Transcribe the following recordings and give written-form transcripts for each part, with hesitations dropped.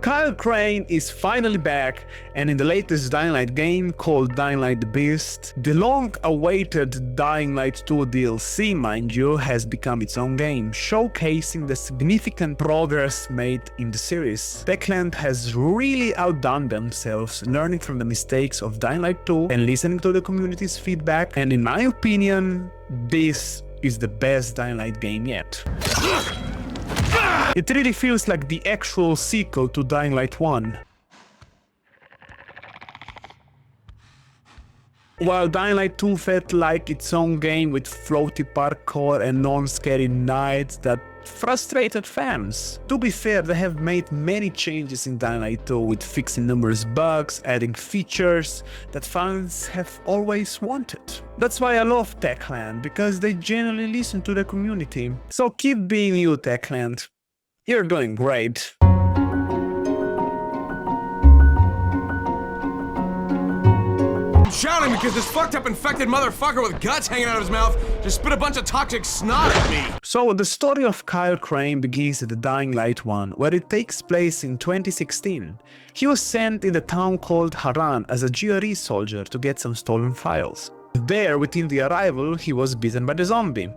Kyle Crane is finally back, and in the latest Dying Light game called Dying Light the Beast, the long-awaited Dying Light 2 DLC, mind you, has become its own game, showcasing the significant progress made in the series. Techland has really outdone themselves, learning from the mistakes of Dying Light 2 and listening to the community's feedback, and in my opinion, this is the best Dying Light game yet. It really feels like the actual sequel to Dying Light 1. While Dying Light 2 felt like its own game with floaty parkour and non-scary nights that frustrated fans. To be fair, they have made many changes in Dying Light 2 with fixing numerous bugs, adding features that fans have always wanted. That's why I love Techland, because they genuinely listen to the community. So keep being you, Techland. You're doing great. I'm shouting because this fucked up infected motherfucker with guts hanging out of his mouth just spit a bunch of toxic snot at me. So the story of Kyle Crane begins at the Dying Light 1, where it takes place in 2016. He was sent in the town called Haran as a GRE soldier to get some stolen files. There, within the arrival, he was bitten by the zombie.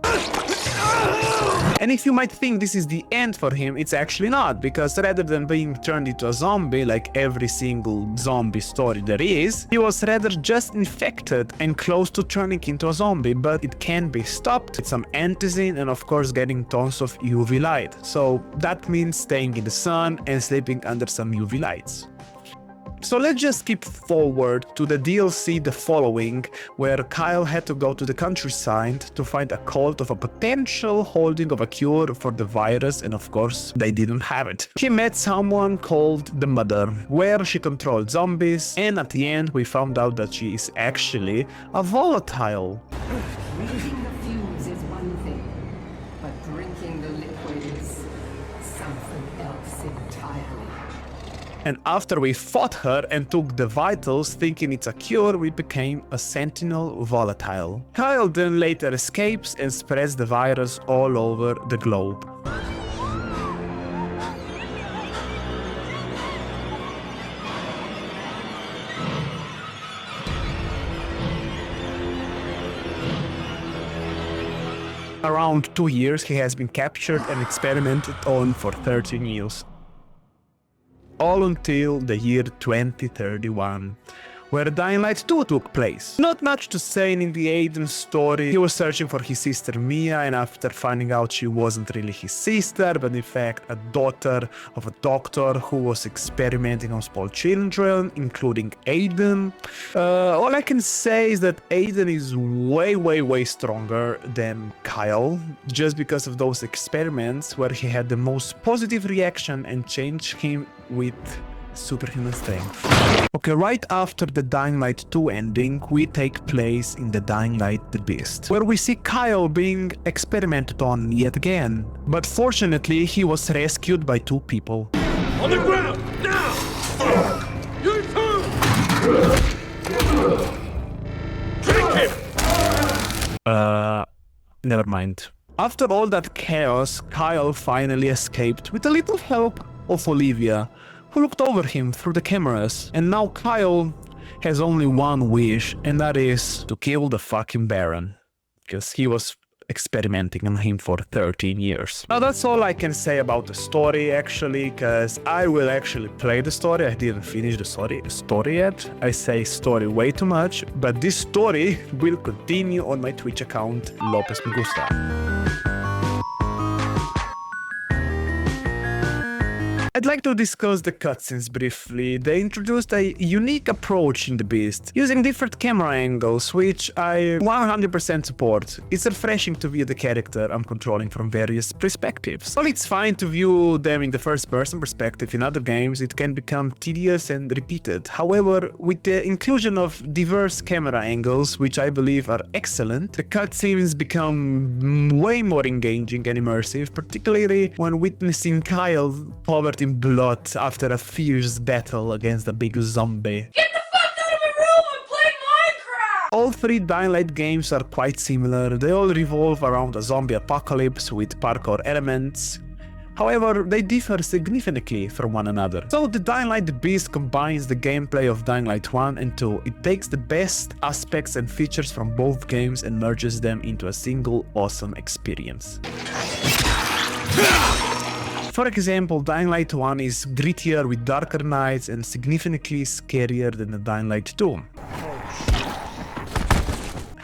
And if you might think this is the end for him, it's actually not, because rather than being turned into a zombie like every single zombie story there is, he was rather just infected and close to turning into a zombie, but it can be stopped with some antizin and of course getting tons of UV light. So that means staying in the sun and sleeping under some UV lights. So let's just skip forward to the DLC The Following, where Kyle had to go to the countryside to find a cult of a potential holding of a cure for the virus, and of course they didn't have it. He met someone called the Mother, where she controlled zombies, and at the end we found out that she is actually a volatile. Reading the fumes is one thing, but drinking the liquid is something else entirely. And after we fought her and took the vitals thinking it's a cure, we became a sentinel volatile. Kyle then later escapes and spreads the virus all over the globe. Around 2 years he has been captured and experimented on for 13 years. All until the year 2031, where Dying Light 2 took place. Not much to say in the Aiden story. He was searching for his sister Mia, and after finding out she wasn't really his sister, but in fact a daughter of a doctor who was experimenting on small children, including Aiden. All I can say is that Aiden is way stronger than Kyle, just because of those experiments where he had the most positive reaction and changed him with superhuman strength. Okay, right after the Dying Light 2 ending, we take place in the Dying Light the Beast, where we see Kyle being experimented on yet again. But fortunately, he was rescued by two people. On the ground, now! You too! Drink him! Never mind. After all that chaos, Kyle finally escaped with a little help of Olivia, who looked over him through the cameras. And now Kyle has only one wish, and that is to kill the fucking Baron, because he was experimenting on him for 13 years. Now that's all I can say about the story actually, because I will actually play the story. I didn't finish the story yet. I say story way too much, but this story will continue on my Twitch account, Lopez Me Gusta. I'd like to discuss the cutscenes briefly. They introduced a unique approach in The Beast, using different camera angles, which I 100% support. It's refreshing to view the character I'm controlling from various perspectives. While it's fine to view them in the first-person perspective in other games, it can become tedious and repeated. However, with the inclusion of diverse camera angles, which I believe are excellent, the cutscenes become way more engaging and immersive, particularly when witnessing Kyle covered in blood after a fierce battle against a big zombie. Get the fuck out of my room! I'm playing Minecraft! All three Dying Light games are quite similar. They all revolve around a zombie apocalypse with parkour elements. However, they differ significantly from one another. So the Dying Light the Beast combines the gameplay of Dying Light 1 and 2. It takes the best aspects and features from both games and merges them into a single awesome experience. For example, Dying Light 1 is grittier with darker nights and significantly scarier than the Dying Light 2.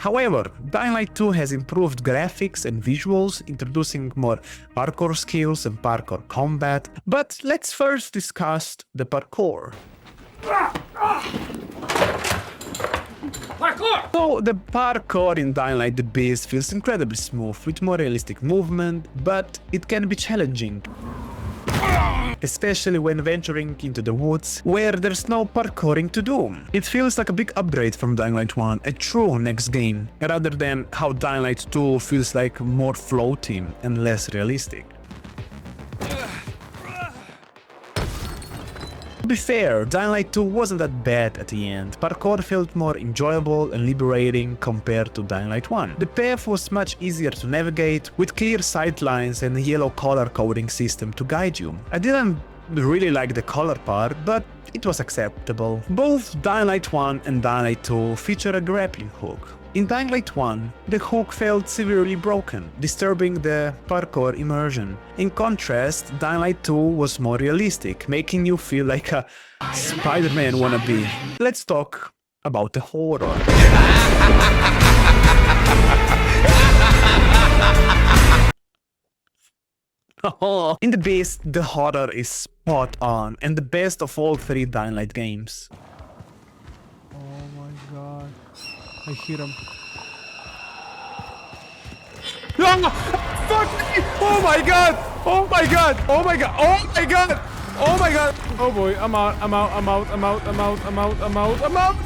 However, Dying Light 2 has improved graphics and visuals, introducing more parkour skills and parkour combat. But let's first discuss the parkour. Parkour! So the parkour in Dying Light the Beast feels incredibly smooth with more realistic movement, but it can be challenging. Especially when venturing into the woods, where there's no parkouring to do. It feels like a big upgrade from Dying Light 1, a true next game, rather than how Dying Light 2 feels like more floaty and less realistic. To be fair, Dying Light 2 wasn't that bad at the end. Parkour felt more enjoyable and liberating compared to Dying Light 1. The path was much easier to navigate, with clear sightlines and a yellow color coding system to guide you. I didn't really like the color part, but it was acceptable. Both Dying Light 1 and Dying Light 2 feature a grappling hook. In Dying Light 1, the hook felt severely broken, disturbing the parkour immersion. In contrast, Dying Light 2 was more realistic, making you feel like a Spider-Man wannabe. Let's talk about the horror. In The Beast, the horror is spot on, and the best of all three Dying Light games. Oh my god. I hit him. Fuck me! Oh my god! Oh my god! Oh my god! Oh my god! Oh my god! Oh boy, I'm out, I'm out, I'm out, I'm out, I'm out, I'm out, I'm out, I'm out!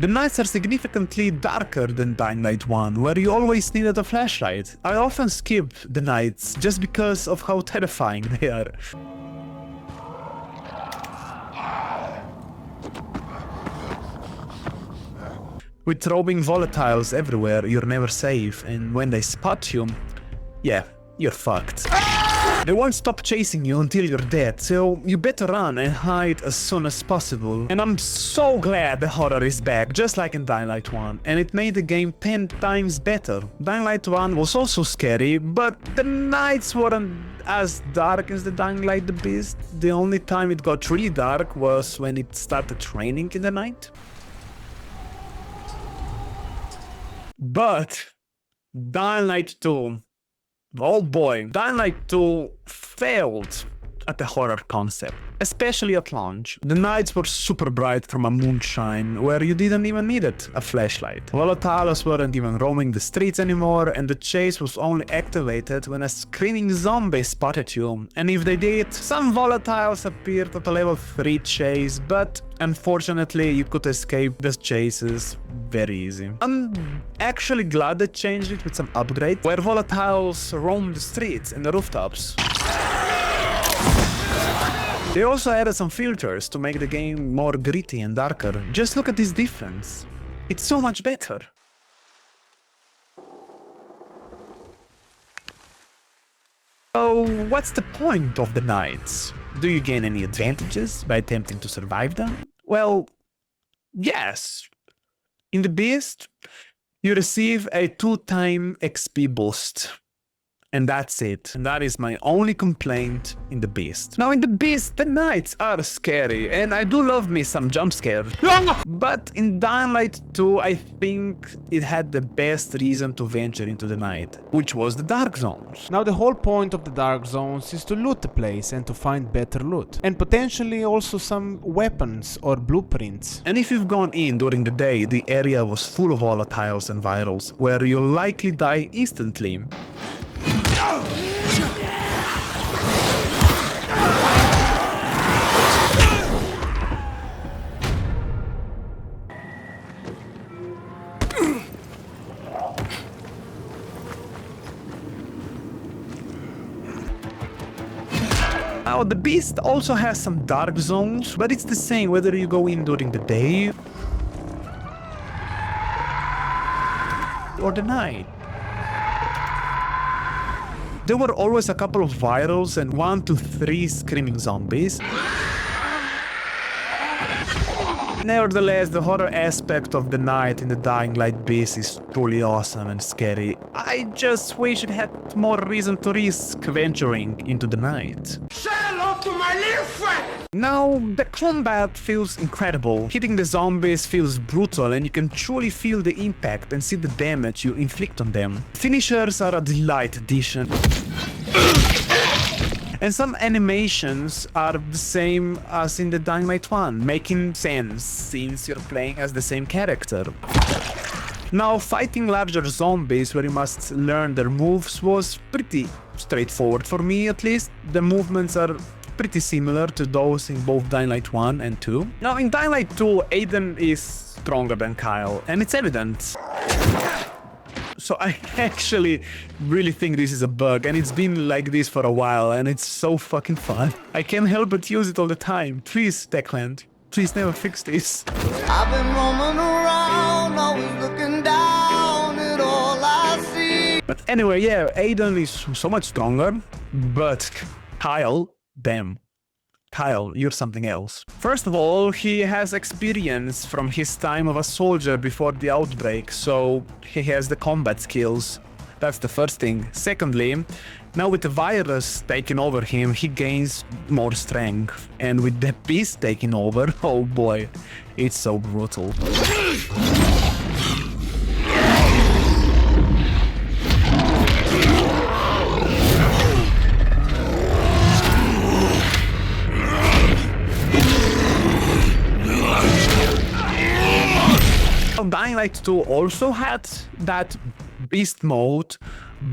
The nights are significantly darker than Dying Light 1, where you always needed a flashlight. I often skip the nights just because of how terrifying they are. With roaming volatiles everywhere, you're never safe, and when they spot you, yeah, you're fucked. They won't stop chasing you until you're dead, so you better run and hide as soon as possible. And I'm so glad the horror is back, just like in Dying Light 1, and it made the game 10 times better. Dying Light 1 was also scary, but the nights weren't as dark as the Dying Light the Beast. The only time it got really dark was when it started raining in the night. But Dying Light 2, oh boy, Dying Light 2 failed at the horror concept, especially at launch. The nights were super bright from a moonshine, where you didn't even need a flashlight. Volatiles weren't even roaming the streets anymore, and the chase was only activated when a screaming zombie spotted you. And if they did, some volatiles appeared at a level 3 chase, but unfortunately you could escape the chases very easy. I'm actually glad they changed it with some upgrades, where volatiles roam the streets and the rooftops. They also added some filters to make the game more gritty and darker. Just look at this difference. It's so much better. So, what's the point of the nights? Do you gain any advantages by attempting to survive them? Well, yes. In The Beast, you receive a 2-time XP boost. And that's it. And that is my only complaint in The Beast. Now in The Beast, the nights are scary, and I do love me some jump scares. But in Dying Light 2, I think it had the best reason to venture into the night, which was the dark zones. Now the whole point of the dark zones is to loot the place and to find better loot. And potentially also some weapons or blueprints. And if you've gone in during the day, the area was full of volatiles and virals, where you'll likely die instantly. Now, the Beast also has some dark zones, but it's the same whether you go in during the day or the night. There were always a couple of virals and 1 to 3 screaming zombies. Nevertheless, the horror aspect of the night in the Dying Light Beast is truly awesome and scary. I just wish it had more reason to risk venturing into the night. Say hello to my little friend! Now, the combat feels incredible. Hitting the zombies feels brutal and you can truly feel the impact and see the damage you inflict on them. Finishers are a delight addition. And some animations are the same as in the Dying Light 1, making sense since you're playing as the same character. Now, fighting larger zombies where you must learn their moves was pretty straightforward for me at least. The movements are pretty similar to those in both Dying Light 1 and 2. Now, in Dying Light 2, Aiden is stronger than Kyle, and it's evident. So I actually really think this is a bug, and it's been like this for a while, and it's so fucking fun. I can't help but use it all the time. Please, Techland, please never fix this. I've been roaming around, always looking down at all I see. But anyway, yeah, Aiden is so much stronger, but Kyle, damn. Kyle, you're something else. First of all, he has experience from his time of a soldier before the outbreak, so he has the combat skills. That's the first thing. Secondly, now with the virus taking over him, he gains more strength. And with the beast taking over, oh boy, it's so brutal. Dying Light 2 also had that beast mode,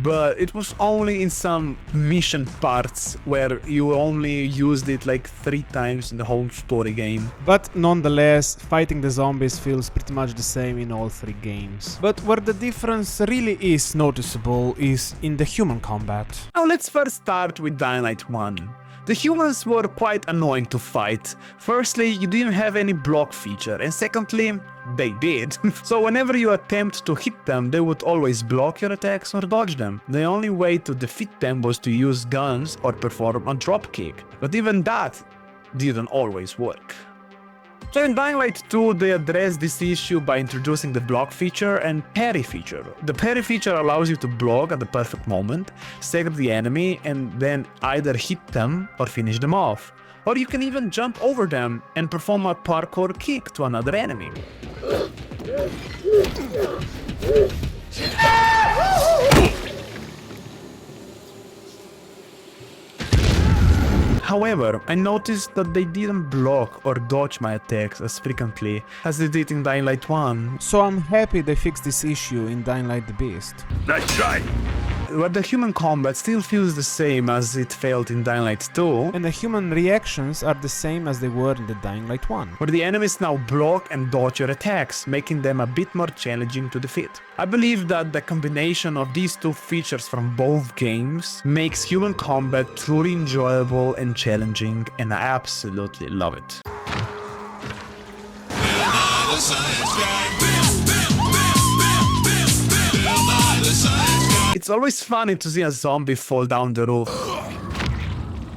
but it was only in some mission parts where you only used it like 3 times in the whole story game. But nonetheless, fighting the zombies feels pretty much the same in all 3 games. But where the difference really is noticeable is in the human combat. Now let's first start with Dying Light 1. The humans were quite annoying to fight. Firstly, you didn't have any block feature, and secondly, they did. So whenever you attempt to hit them, they would always block your attacks or dodge them. The only way to defeat them was to use guns or perform a dropkick. But even that didn't always work. So in Dying Light 2, they addressed this issue by introducing the block feature and parry feature. The parry feature allows you to block at the perfect moment, stagger the enemy, and then either hit them or finish them off. Or you can even jump over them and perform a parkour kick to another enemy. However, I noticed that they didn't block or dodge my attacks as frequently as they did in Dying Light 1. So I'm happy they fixed this issue in Dying Light the Beast. Nice try! Where the human combat still feels the same as it felt in Dying Light 2, And the human reactions are the same as they were in the Dying Light 1. where the enemies now block and dodge your attacks, making them a bit more challenging to defeat. I believe that the combination of these 2 features from both games makes human combat truly enjoyable and challenging, and I absolutely love it. It's always funny to see a zombie fall down the roof.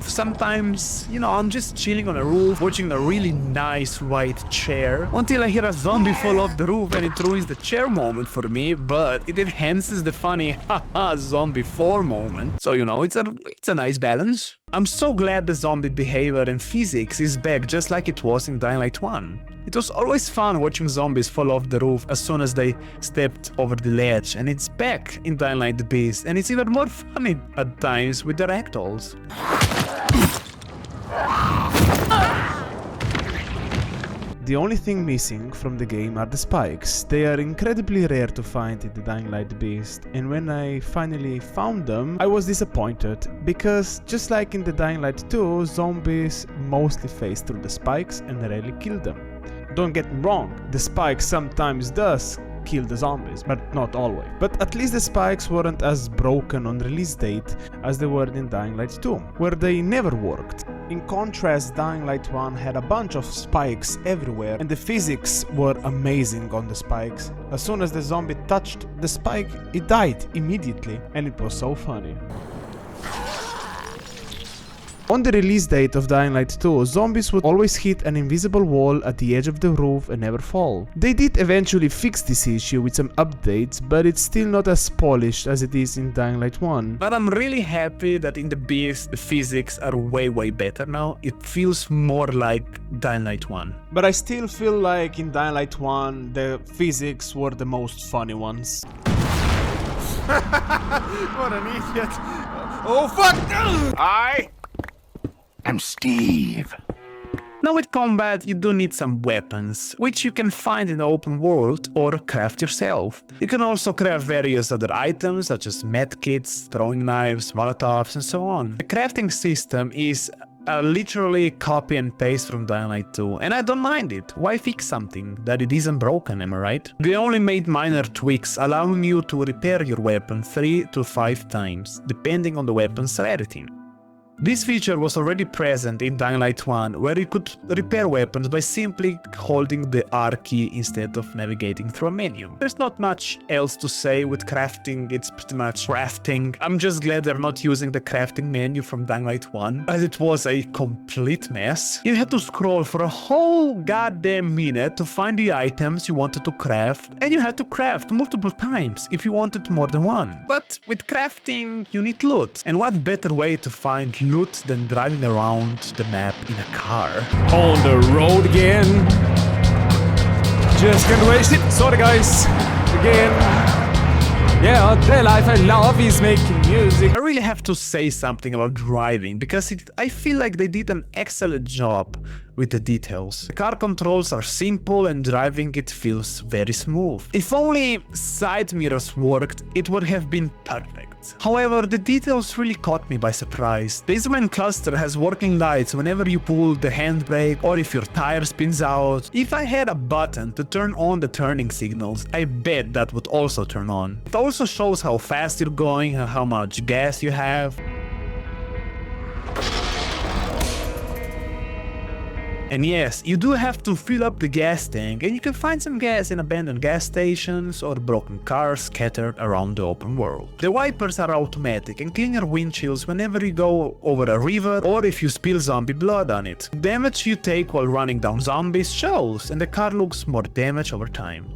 Sometimes, you know, I'm just chilling on a roof, watching a really nice white chair, until I hear a zombie fall off the roof and it ruins the chair moment for me, but it enhances the funny haha zombie fall moment. So, you know, it's a nice balance. I'm so glad the zombie behavior and physics is back just like it was in Dying Light 1. It was always fun watching zombies fall off the roof as soon as they stepped over the ledge, and it's back in Dying Light the Beast, and it's even more funny at times with the ragdolls. The only thing missing from the game are the spikes. They are incredibly rare to find in the Dying Light Beast, and when I finally found them, I was disappointed, because just like in the Dying Light 2, zombies mostly phase through the spikes and rarely kill them. Don't get me wrong, the spike sometimes does kill the zombies, but not always. But at least the spikes weren't as broken on release date as they were in Dying Light 2, where they never worked. In contrast, Dying Light 1 had a bunch of spikes everywhere, and the physics were amazing on the spikes. As soon as the zombie touched the spike, it died immediately, and it was so funny. On the release date of Dying Light 2, zombies would always hit an invisible wall at the edge of the roof and never fall. They did eventually fix this issue with some updates, but it's still not as polished as it is in Dying Light 1. But I'm really happy that in the Beast the physics are way better now. It feels more like Dying Light 1. But I still feel like in Dying Light 1 the physics were the most funny ones. What an idiot. Oh, fuck! I'm Steve. Now with combat you do need some weapons, which you can find in the open world or craft yourself. You can also craft various other items such as medkits, throwing knives, molotovs and so on. The crafting system is literally copy and paste from Dying Light 2, and I don't mind it. Why fix something that it isn't broken, am I right? They only made minor tweaks allowing you to repair your weapon 3 to 5 times, depending on the weapon's rarity. This feature was already present in Dying Light 1, where you could repair weapons by simply holding the R key instead of navigating through a menu. There's not much else to say with crafting, it's pretty much crafting. I'm just glad they're not using the crafting menu from Dying Light 1, as it was a complete mess. You had to scroll for a whole goddamn minute to find the items you wanted to craft, and you had to craft multiple times if you wanted more than one. But with crafting, you need loot, and what better way to find loot than driving around the map in a car. On the road again. Just can't waste it. Sorry, guys. Again. Yeah, the life I love is making music. I really have to say something about driving, because I feel like they did an excellent job with the details. The car controls are simple and driving it feels very smooth. If only side mirrors worked, it would have been perfect. However, the details really caught me by surprise. The instrument cluster has working lights whenever you pull the handbrake or if your tire spins out. If I had a button to turn on the turning signals, I bet that would also turn on. It also shows how fast you're going and how much gas you have. And yes, you do have to fill up the gas tank, and you can find some gas in abandoned gas stations or broken cars scattered around the open world. The wipers are automatic and clean your windshields whenever you go over a river or if you spill zombie blood on it. The damage you take while running down zombies shows, and the car looks more damaged over time.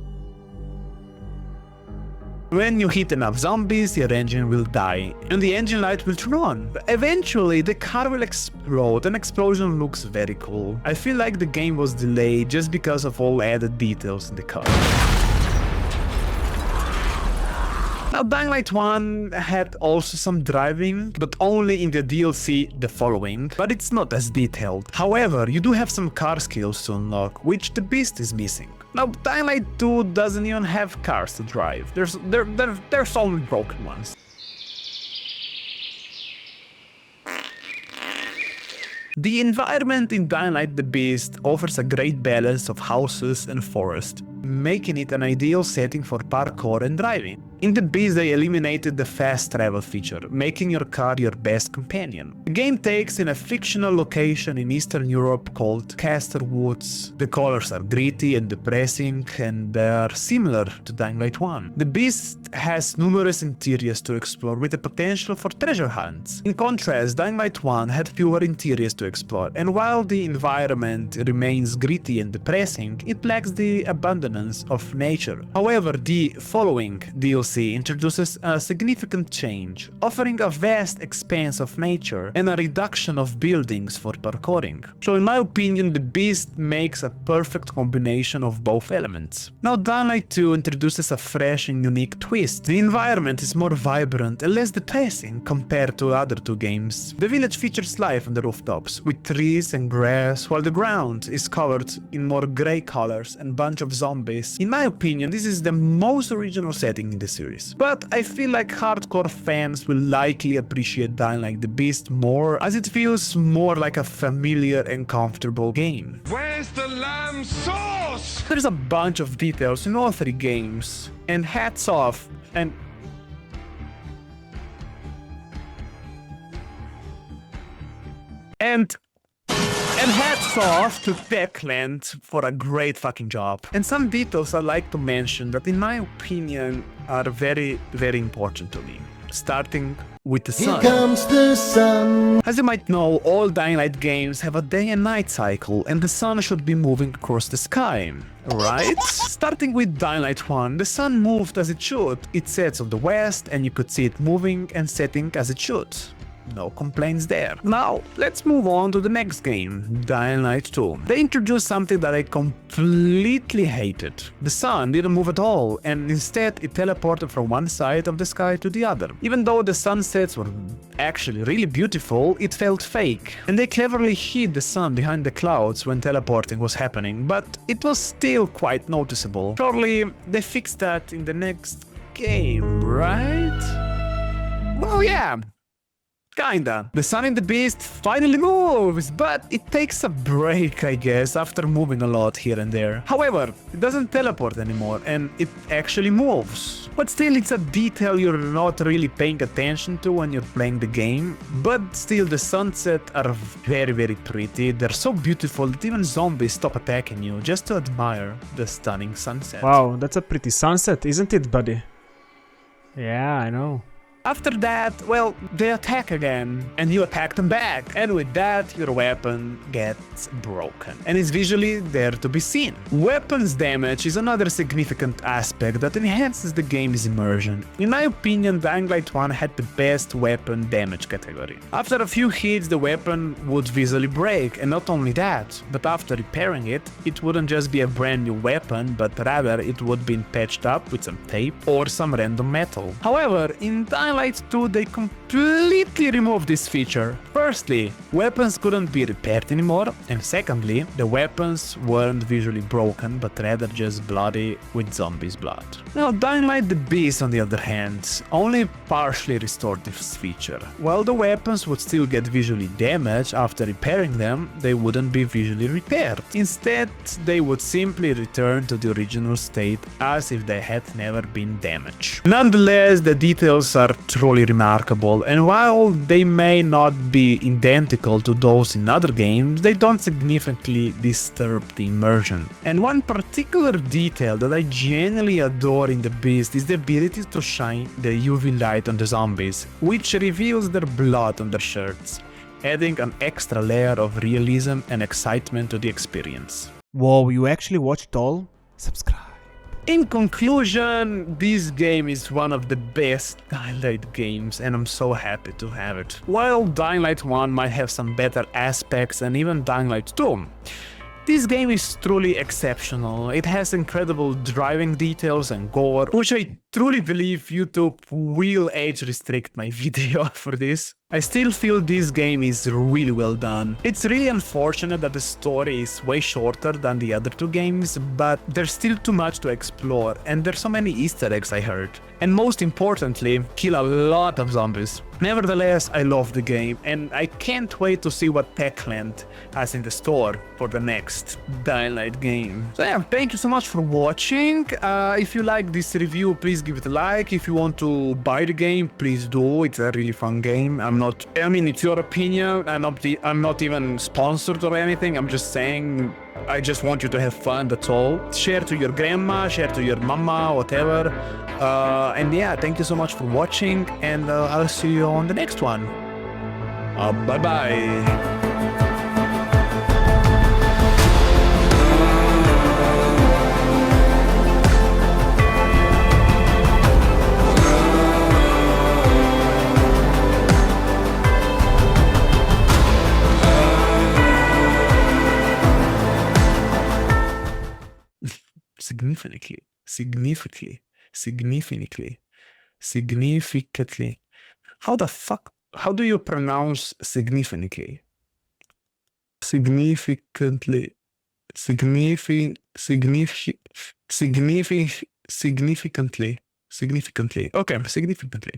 When you hit enough zombies, your engine will die, and the engine light will turn on. But eventually, the car will explode. An explosion looks very cool. I feel like the game was delayed just because of all added details in the car. Now, Dying Light 1 had also some driving, but only in the DLC The Following, but it's not as detailed. However, you do have some car skills to unlock, which the Beast is missing. Now, Dying Light 2 doesn't even have cars to drive. There's only broken ones. The environment in Dying Light the Beast offers a great balance of houses and forest, making it an ideal setting for parkour and driving. In the Beast they eliminated the fast travel feature, making your car your best companion. The game takes in a fictional location in Eastern Europe called Castor Woods. The colors are gritty and depressing, and they are similar to Dying Light 1. The Beast has numerous interiors to explore with the potential for treasure hunts. In contrast, Dying Light 1 had fewer interiors to explore, and while the environment remains gritty and depressing, it lacks the abundance of nature. However, the following DLC introduces a significant change, offering a vast expanse of nature and a reduction of buildings for parkouring. So in my opinion, the Beast makes a perfect combination of both elements. Now, Dying Light 2 introduces a fresh and unique twist. The environment is more vibrant and less depressing compared to other two games. The village features life on the rooftops, with trees and grass, while the ground is covered in more grey colors and bunch of zombies. In my opinion, this is the most original setting in the series. But I feel like hardcore fans will likely appreciate Dying Light the Beast more, as it feels more like a familiar and comfortable game. Where's the lamb sauce? There's a bunch of details in all three games, and hats off, and And hats off to Techland for a great fucking job. And some details I'd like to mention that in my opinion are very, very important to me. Starting with the Here sun. comes the sun. As you might know, all Dying Light games have a day and night cycle, and the sun should be moving across the sky, right? Starting with Dying Light 1, the sun moved as it should. It sets on the west, and you could see it moving and setting as it should. No complaints there. Now, let's move on to the next game, Dying Light 2. They introduced something that I completely hated. The sun didn't move at all, and instead it teleported from one side of the sky to the other. Even though the sunsets were actually really beautiful, it felt fake. And they cleverly hid the sun behind the clouds when teleporting was happening, but it was still quite noticeable. Surely they fixed that in the next game, right? Well, yeah. Kinda. The Sun in the Beast finally moves, but it takes a break, I guess, after moving a lot here and there. However, it doesn't teleport anymore, and it actually moves. But still, it's a detail you're not really paying attention to when you're playing the game. But still, the sunsets are very, very pretty. They're so beautiful that even zombies stop attacking you just to admire the stunning sunset. Wow, that's a pretty sunset, isn't it, buddy? Yeah, I know. After that, well, they attack again, and you attack them back, and with that, your weapon gets broken, and is visually there to be seen. Weapons damage is another significant aspect that enhances the game's immersion. In my opinion, Dying Light 1 had the best weapon damage category. After a few hits, the weapon would visually break, and not only that, but after repairing it, it wouldn't just be a brand new weapon, but rather it would be patched up with some tape or some random metal. However, in Dying Light 2, they completely removed this feature. Firstly, weapons couldn't be repaired anymore, and secondly, the weapons weren't visually broken, but rather just bloody with zombies' blood. Now, Dying Light the Beast, on the other hand, only partially restored this feature. While the weapons would still get visually damaged after repairing them, they wouldn't be visually repaired. Instead, they would simply return to the original state as if they had never been damaged. Nonetheless, the details are truly remarkable, and while they may not be identical to those in other games, they don't significantly disturb the immersion. And one particular detail that I genuinely adore in the Beast is the ability to shine the UV light on the zombies, which reveals their blood on their shirts, adding an extra layer of realism and excitement to the experience. Whoa, you actually watched all? Subscribe. In conclusion, this game is one of the best Dying Light games, and I'm so happy to have it. While Dying Light 1 might have some better aspects and even Dying Light 2, this game is truly exceptional. It has incredible driving details and gore, which I truly believe YouTube will age restrict my video for this. I still feel this game is really well done. It's really unfortunate that the story is way shorter than the other two games, but there's still too much to explore, and there's so many Easter eggs I heard. And most importantly, kill a lot of zombies. Nevertheless, I love the game, and I can't wait to see what Techland has in the store for the next Dying Light game. So yeah, thank you so much for watching. If you like this review, please give it a like. If you want to buy the game, please do. It's a really fun game. It's your opinion. I'm not even sponsored or anything. I'm just saying, I just want you to have fun, that's all. Share to your grandma, share to your mama, whatever. And yeah, thank you so much for watching, and I'll see you on the next one. Bye-bye. Significantly. How the fuck? How do you pronounce significantly? Significantly. Okay, significantly.